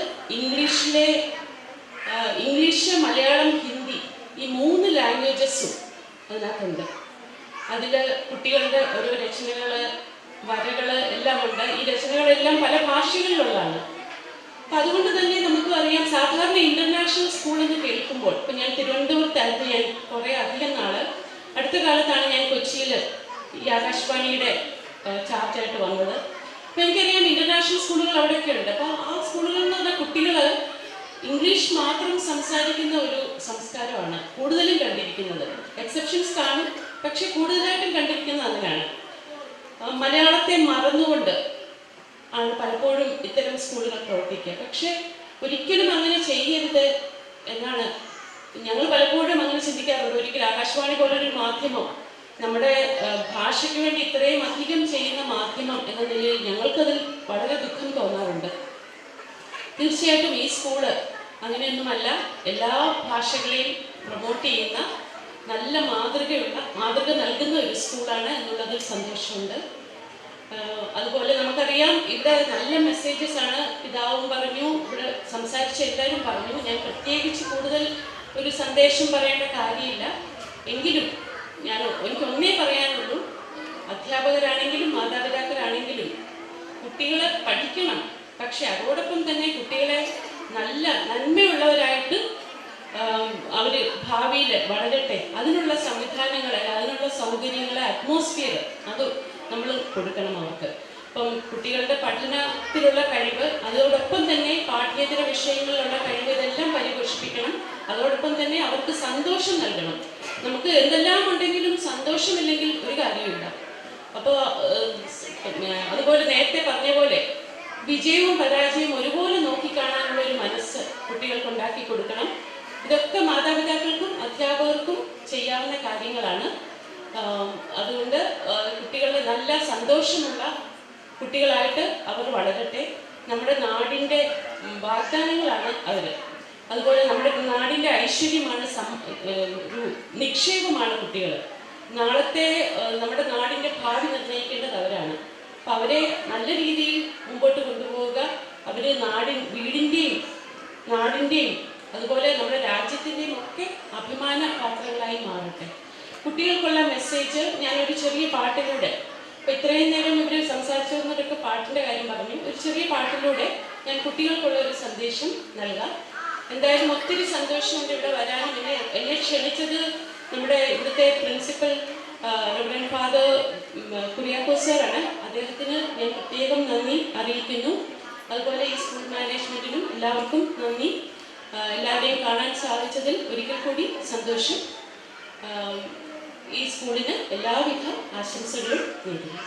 Speaker 4: ഇംഗ്ലീഷ്, മലയാളം, ഹിന്ദി ഈ 3 ലാംഗ്വേജസും അതിനകത്തുണ്ട്. അതിൽ കുട്ടികളുടെ ഓരോ രചനകൾ, വരകൾ എല്ലാം ഉണ്ട്. ഈ രചനകളെല്ലാം പല ഭാഷകളിലുള്ളതാണ്. അപ്പം അതുകൊണ്ട് തന്നെ നമുക്ക് അറിയാം, സാധാരണ ഇന്റർനാഷണൽ സ്കൂൾ എന്ന് കേൾക്കുമ്പോൾ, ഇപ്പം ഞാൻ തിരുവനന്തപുരത്തായിരുന്നു ഞാൻ കുറേ അധികം നാൾ. അടുത്ത കാലത്താണ് ഞാൻ കൊച്ചിയിൽ ഈ ആകാശവാണിയുടെ ചാർജായിട്ട് വന്നത്. അപ്പം എനിക്കറിയാം ഇന്റർനാഷണൽ സ്കൂളുകൾ അവിടെയൊക്കെ ഉണ്ട്. അപ്പോൾ ആ സ്കൂളുകളിൽ എന്ന് പറഞ്ഞാൽ കുട്ടികൾ ഇംഗ്ലീഷ് മാത്രം സംസാരിക്കുന്ന ഒരു സംസ്കാരമാണ് കൂടുതലും കണ്ടിരിക്കുന്നത്. എക്സെപ്ഷൻസ് കാണും, പക്ഷെ കൂടുതലായിട്ടും കണ്ടിരിക്കുന്നത് അങ്ങനെയാണ്. മലയാളത്തെ മറന്നുകൊണ്ട് ആണ് പലപ്പോഴും ഇത്തരം സ്കൂളുകൾ പ്രവർത്തിക്കുക. പക്ഷെ ഒരിക്കലും അങ്ങനെ ചെയ്യരുത് എന്നാണ് ഞങ്ങൾ പലപ്പോഴും അങ്ങനെ ചിന്തിക്കാറുണ്ട്. ഒരിക്കലും ആകാശവാണി പോലൊരു മാധ്യമം, നമ്മുടെ ഭാഷയ്ക്ക് വേണ്ടി ഇത്രയും അധികം ചെയ്യുന്ന മാധ്യമം എന്ന നിലയിൽ ഞങ്ങൾക്കതിൽ വളരെ ദുഃഖം തോന്നാറുണ്ട്. തീർച്ചയായിട്ടും ഈ സ്കൂള് അങ്ങനെയൊന്നുമല്ല, എല്ലാ ഭാഷകളെയും പ്രൊമോട്ട് ചെയ്യുന്ന നല്ല മാതൃക നൽകുന്ന ഒരു സ്കൂളാണ് എന്നുള്ളതിൽ സന്തോഷമുണ്ട്. അതുപോലെ നമുക്കറിയാം ഇവിടെ നല്ല മെസ്സേജസ് ആണ്. പിതാവും പറഞ്ഞു, ഇവിടെ സംസാരിച്ച എല്ലാവരും പറഞ്ഞു. ഞാൻ പ്രത്യേകിച്ച് കൂടുതൽ ഒരു സന്ദേശം പറയേണ്ട കാര്യമില്ല. എങ്കിലും എനിക്ക് ഒന്നേ പറയാനുള്ളൂ, അധ്യാപകരാണെങ്കിലും മാതാപിതാക്കളാണെങ്കിലും കുട്ടികൾ പഠിക്കണം. പക്ഷെ അതോടൊപ്പം തന്നെ കുട്ടികളെ നല്ല നന്മയുള്ളവരായിട്ട് അവർ ഭാവിയിൽ വളരട്ടെ. അതിനുള്ള സംവിധാനങ്ങൾ, അതിനുള്ള സൗകര്യങ്ങൾ, അറ്റ്മോസ്ഫിയർ അത് നമ്മൾ കൊടുക്കണം അവർക്ക്. ഇപ്പം കുട്ടികളുടെ പഠനത്തിലുള്ള കഴിവ്, അതോടൊപ്പം തന്നെ പാഠ്യേതര വിഷയങ്ങളിലുള്ള കഴിവ്, ഇതെല്ലാം പരിപോഷിപ്പിക്കണം. അതോടൊപ്പം തന്നെ അവർക്ക് സന്തോഷം നൽകണം. നമുക്ക് എന്തെല്ലാം ഉണ്ടെങ്കിലും സന്തോഷമില്ലെങ്കിൽ ഒരു കാര്യമില്ല. അപ്പോൾ അതുപോലെ നേരത്തെ പറഞ്ഞ പോലെ വിജയവും പരാജയവും ഒരുപോലെ നോക്കിക്കാണാനുള്ള ഒരു മനസ്സ് കുട്ടികൾക്ക് ഉണ്ടാക്കി കൊടുക്കണം. ഇതൊക്കെ മാതാപിതാക്കൾക്കും അധ്യാപകർക്കും ചെയ്യാവുന്ന കാര്യങ്ങളാണ്. അതുകൊണ്ട് കുട്ടികളുടെ നല്ല സന്തോഷമുള്ള കുട്ടികളായിട്ട് അവർ വളരട്ടെ. നമ്മുടെ നാടിൻ്റെ വാഗ്ദാനങ്ങളാണ് അവർ. അതുപോലെ നമ്മുടെ നാടിൻ്റെ ഐശ്വര്യമാണ്, ഒരു നിക്ഷേപമാണ് കുട്ടികൾ. നാളത്തെ നമ്മുടെ നാടിൻ്റെ ഭാവി നിർണ്ണയിക്കേണ്ടത് അവരാണ്. അപ്പം അവരെ നല്ല രീതിയിൽ മുമ്പോട്ട് കൊണ്ടുപോവുക. അവർ വീടിൻ്റെയും നാടിൻ്റെയും അതുപോലെ നമ്മുടെ രാജ്യത്തിൻ്റെയും ഒക്കെ അഭിമാന പാത്രങ്ങളായി മാറട്ടെ. കുട്ടികൾക്കുള്ള മെസ്സേജ് ഞാനൊരു ചെറിയ പാട്ടിലൂടെ, ഇപ്പം ഇത്രയും നേരം ഇവർ സംസാരിച്ചു വന്നവരൊക്കെ പാട്ടിൻ്റെ കാര്യം പറഞ്ഞു, ഒരു ചെറിയ പാട്ടിലൂടെ ഞാൻ കുട്ടികൾക്കുള്ള ഒരു സന്ദേശം നൽകാം. എന്തായാലും ഒത്തിരി സന്തോഷമുണ്ട് ഇവിടെ വരാനും. എന്നെ ക്ഷണിച്ചത് നമ്മുടെ ഇവിടുത്തെ പ്രിൻസിപ്പൽ റവറൻഡ് ഫാദർ കുര്യാക്കോസ് സാറാണ്. അദ്ദേഹത്തിന് ഞാൻ പ്രത്യേകം നന്ദി അറിയിക്കുന്നു. അതുപോലെ ഈ സ്കൂൾ മാനേജ്മെൻറ്റിനും എല്ലാവർക്കും നന്ദി. എല്ലാവരെയും കാണാൻ സാധിച്ചതിൽ ഒരിക്കൽ കൂടി സന്തോഷം. ഈ സ്കൂളിന് എല്ലാവിധ ആശംസകളും നേരുന്നു.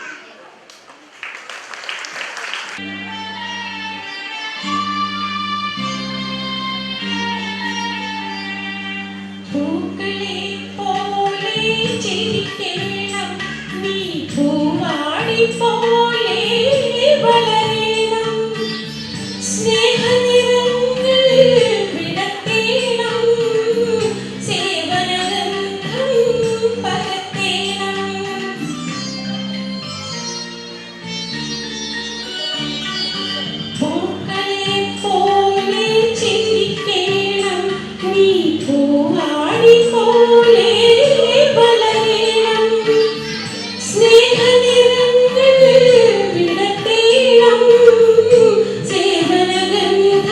Speaker 5: സേവനഗന്ധം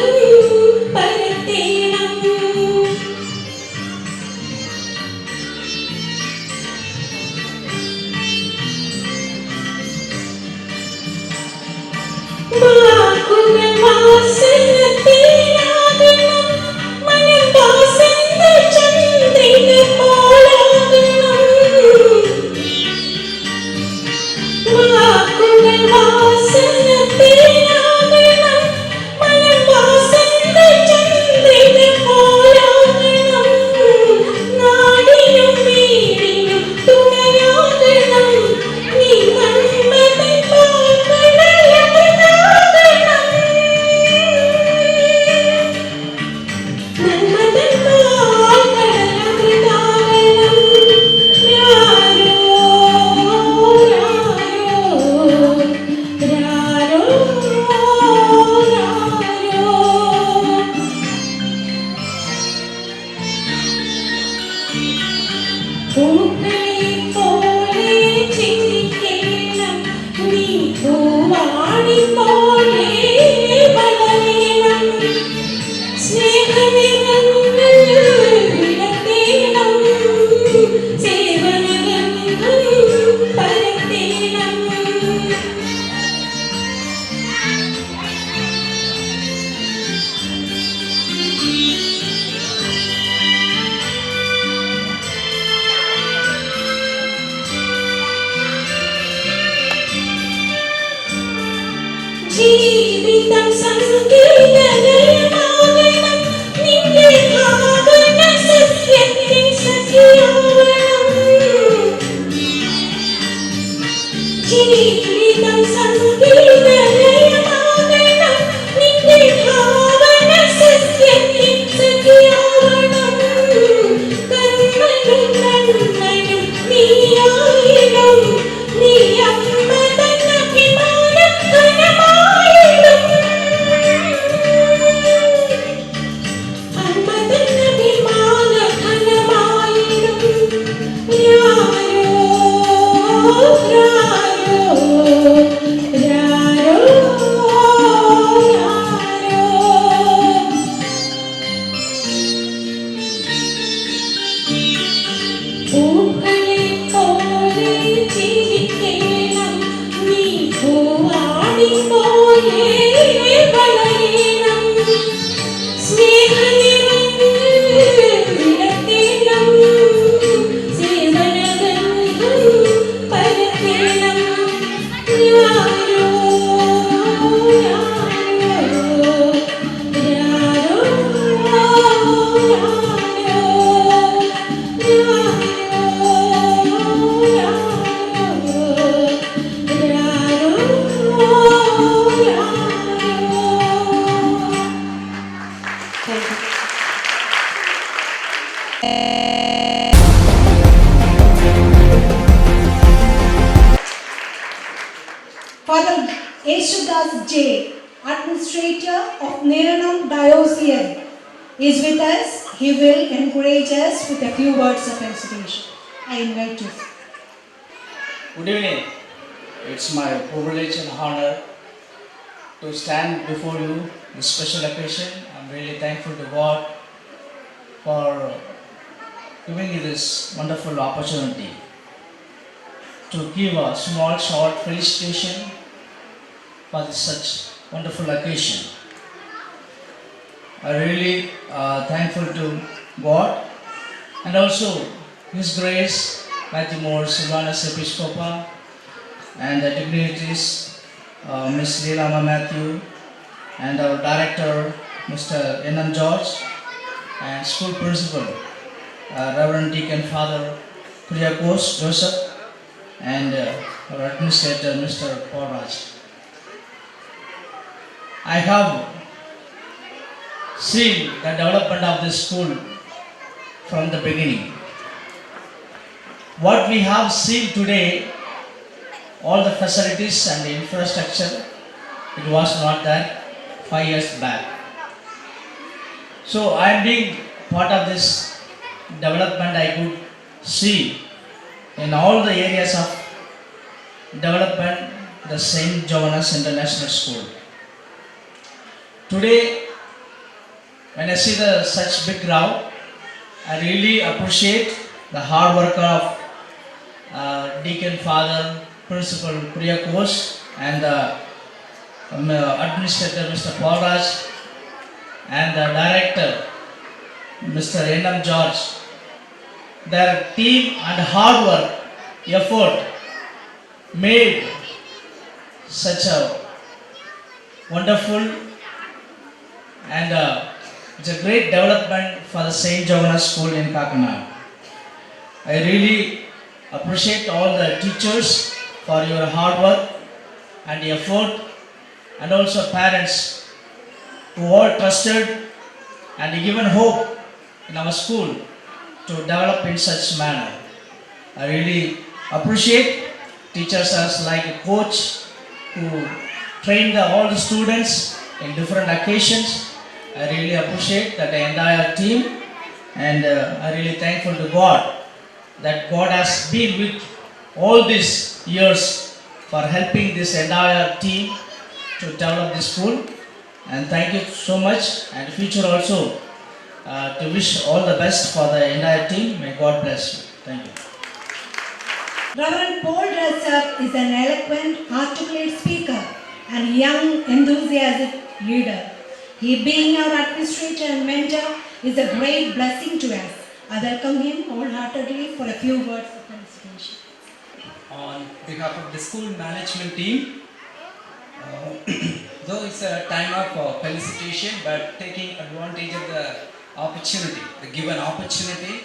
Speaker 5: സംഗീതലയമാകണം നിന്റെ ഭാവന സത്യത്തിൻ സഖിയാവണം ജീവിതം സംഗീതലയമാകണം നിന്റെ ഭാവന സത്യത്തിൻ സഖിയാവണം കർമ്മനും നന്മനും നീയായിടും നീ അമ്മ തന്നഭിമാനം ഘനമായിടും അമ്മ തന്നഭിമാന ഘനമായിടും പൂക്കളെ പോലെ ജീവിക്കണം നീ പൂവാടി പോലെ വളരണം സ്നേഹനിറങ്ങൾ വിടർത്തേണം സേവനഗന്ധം പരത്തേണം Yaaro
Speaker 1: Father Yeshudas J, Administrator of Niranam Diocese, is with us. He will encourage us with a few words of felicitation. I invite you.
Speaker 6: Good evening. It's my privilege and honor to stand before you this special occasion. I'm really thankful to God for giving me this wonderful opportunity to give a small short felicitation for such wonderful occasion. I'm really thankful to God and also His Grace, Matthew Moore, Sylvanus Episcopa, and the dignitaries, Ms. Leelama Matthew, and our director, Mr. N.M. George, and school principal, Reverend Deacon Father Priyakos Joseph, and our administrator, Mr. Paul Raj. I have seen the development of this school from the beginning. What we have seen today, all the facilities and the infrastructure, it was not that 5 years back. So I am being part of this development. I could see in all the areas of development the St. Joanna's International School. Today, when I see such big crowd, I really appreciate the hard work of Deacon Father, Principal Priyakos, and the Administrator Mr. Paul Raj, and the Director Mr. N.M. George. Their team and hard work, effort made such a wonderful and it's a great development for the St. Joanna's School in Kakinada. I really appreciate all the teachers for your hard work and effort, and also parents who all trusted and given hope in our school to develop in such manner. I really appreciate teachers as like a coach who train all the students in different occasions. I really appreciate that entire team, and I really thankful to God that God has been with all these years for helping this entire team to develop this school. And thank you so much, and future also to wish all the best for the entire team. May God bless you. Thank you.
Speaker 1: Reverend Paul Rajab is an eloquent, articulate speaker and young, enthusiastic leader. He, being our administrator and mentor, is a great blessing to us. I welcome him wholeheartedly for a few words of felicitation.
Speaker 7: On behalf of the school management team, though it's a time of felicitation, but taking advantage of the opportunity, the given opportunity,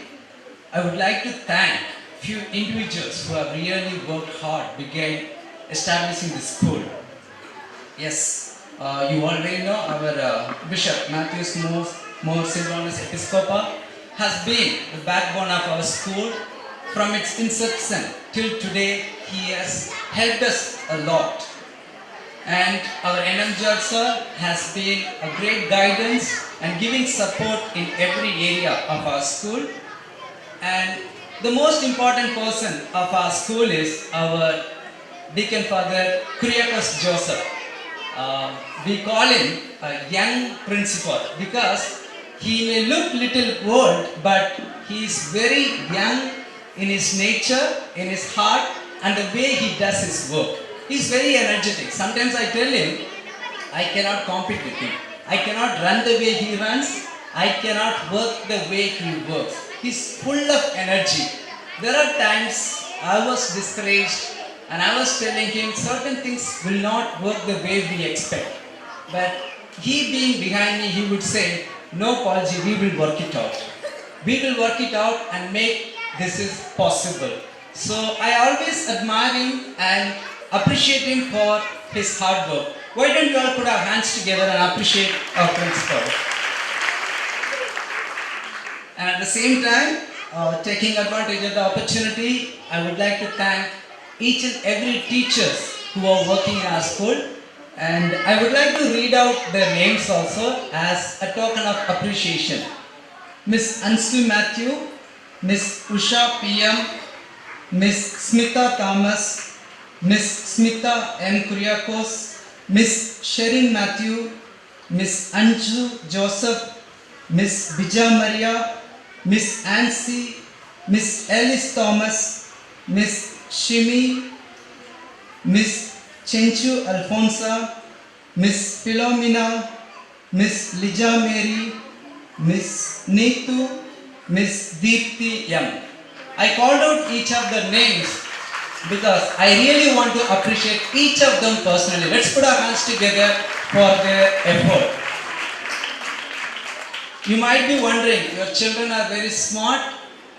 Speaker 7: I would like to thank few individuals who have really worked hard began establishing this school. Yes, you already know our Bishop Matthews Moore Silvanus Episcopa has been the backbone of our school from its inception till today. He has helped us a lot. And our NM George sir has been a great guidance and giving support in every area of our school. And the most important person of our school is our Deacon Father Kuriakos Joseph. We call him a young principal because he may look little old, but he is very young in his nature, in his heart, and the way he does his work. He is very energetic. Sometimes I tell him, I cannot compete with him. I cannot run the way he runs. I cannot work the way he works. He's full of energy. There are times I was discouraged and I was telling him certain things will not work the way we expect. But he being behind me, he would say, no Paulji, we will work it out. We will work it out and make this is possible. So I always admire him and appreciate him for his hard work. Why don't you all put our hands together and appreciate our principal? And at the same time, taking advantage of the opportunity, I would like to thank each and every teachers who are working in our school. And I would like to read out their names also as a token of appreciation. Miss Ansu Matthew, Miss Usha PM, Miss Smita Thomas, Miss Smita M. Kuriakos, Miss Sherin Matthew, Miss Anju Joseph, Miss Bija Maria, Miss Ansi, Miss Alice Thomas, Miss Shimi, Miss Chenchu Alfonsa, Miss Philomena, Miss Lija Mary, Miss Neetu, Miss Deepthi M. I called out each of the names because I really want to appreciate each of them personally. Let's put our hands together for their effort. You might be wondering, your children are very smart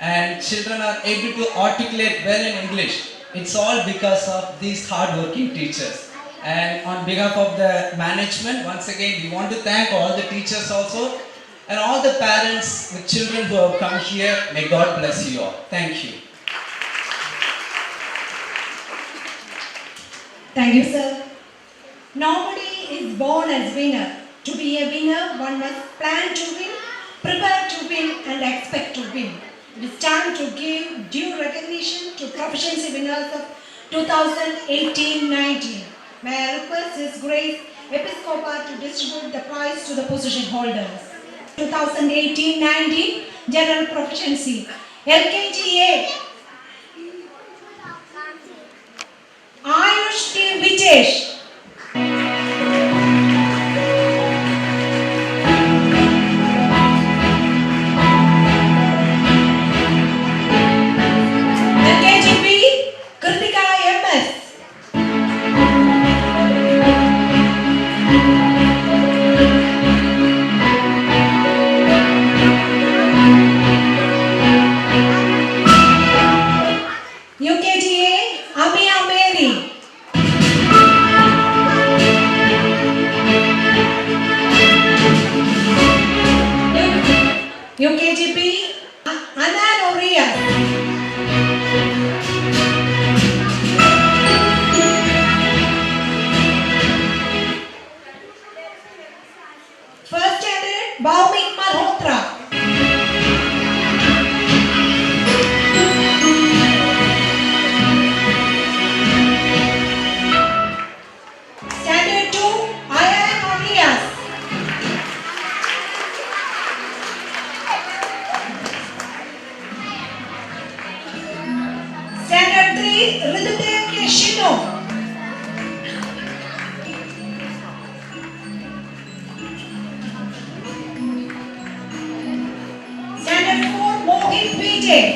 Speaker 7: and children are able to articulate well in English. It's all because of these hard-working teachers. And on behalf of the management, once again, we want to thank all the teachers also and all the parents with children who have come here. May God bless you all. Thank you.
Speaker 1: Thank you, sir. Nobody is born as winner. To be a winner, one must plan to win, prepare to win, and expect to win. It is time to give due recognition to proficiency winners of 2018-19. May I request His Grace Episcopa to distribute the prize to the position holders. 2018-19 General Proficiency LKGA Ayush T. Vitesh. LKGB Kritika MS. UKGA Amia Mary. UKGP Anan Oriya. First standard Bhaumik Malhotra. Standard 2 Ayan Orias. Standard 3 Ridudev K. Shino. Standard 4 Mohit Vijay.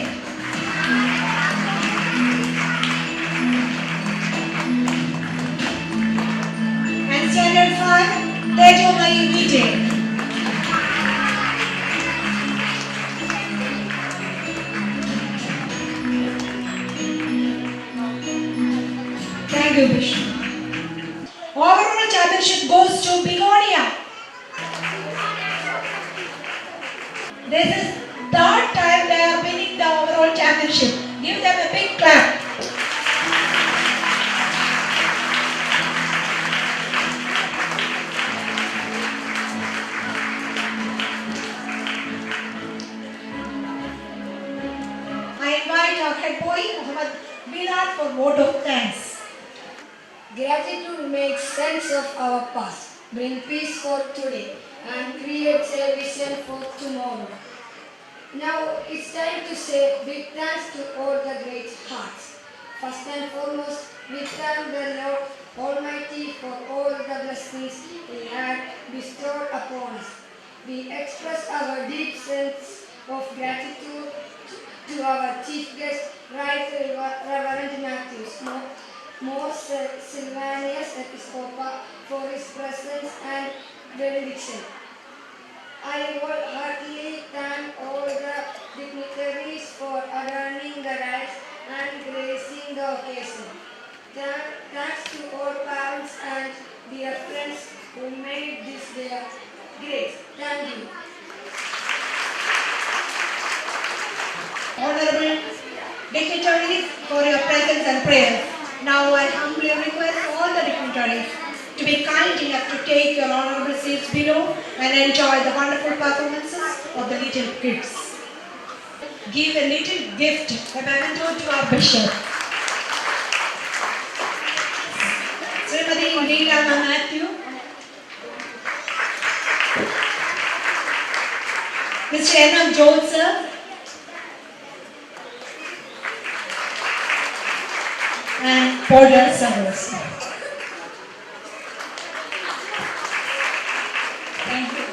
Speaker 1: And standard 5 സജീവമായി meeting. Thank you, Bishop. Overall championship goes to Begonia. This is third time they are winning the overall championship. Give them a big clap. I invite our head boy, Muhammad Virat, for vote of thanks.
Speaker 8: Gratitude makes sense of our past, bring peace for today, and creates a vision for tomorrow. Now it's time to say big thanks to all the great hearts. First and foremost, we thank the Lord Almighty for all the blessings He had bestowed upon us. We express our deep sense of gratitude to our chief guest, Right Reverend Matthews Morse Sylvanus Episcopa, for his presence and benediction. I wholeheartedly thank all the dignitaries for adorning the rites and gracing the occasion. Thanks to all parents and dear friends who made this day great. Thank you.
Speaker 1: Honorable dignitaries, for your presence and prayers. Now I humbly request all the dignitaries to be kind enough to take your honorable seats below and enjoy the wonderful performances of the little kids. Give a little gift, a memento to our bishop. Srimati Leela Matthew, Mr. N.M. Joseph, and Paula Savos. Thank you.